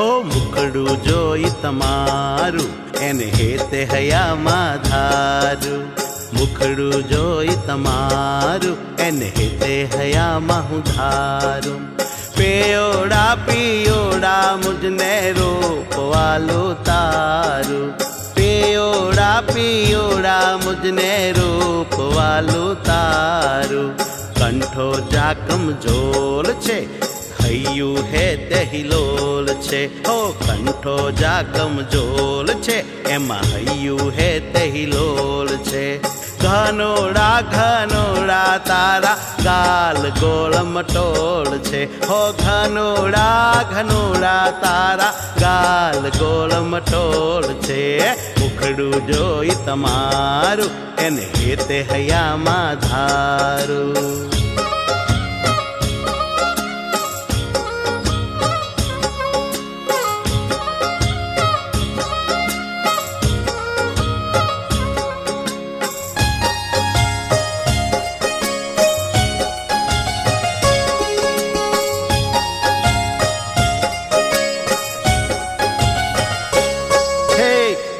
હો મુખડું જોઈ તમારું એને હેતે હયામાં ધારું, મુખડું જોઈ તમારું એને હેતે હયામાં હું ધારું। પેયોડા પિયોડા મુજને રૂપવાલું તારું, પેયોડા પિયોડા મુજને રૂપવાલું તારું। કંઠો જાકમ જોલ છે હૈયું હે તે હિલોલ છે, હો કંઠો જાકમ જોલ છે એમાં હૈયું હે તે હિલોલ છે। ઘનોડા ઘનોડા તારા ગાલ ગોળ મટોળ છે, હો ઘનોડા ઘનોડા તારા ગાલ ગોળ મટોળ છે। મુખડું જોઈ તમારું એને હેતે હયામાં ધારું।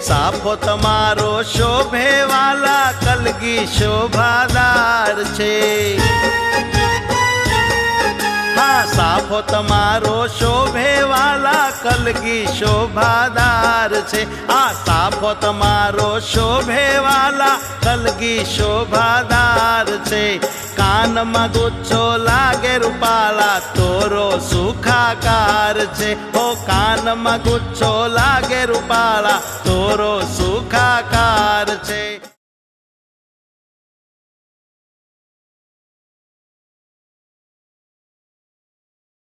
साफो तमारो शोभे वाला कलगी शोभादार छे, हाँ साफो तमारो शोभे वाला कलगी शोभादार छे। आ साफो तमारो शोभे वाला कलगी शोभादार छे। कान में गुच्छो लागे रूपाला तोरो सुखाकार छे, हो कान में गुच्छो लागे रूपाला तोरो सुखाकार छे।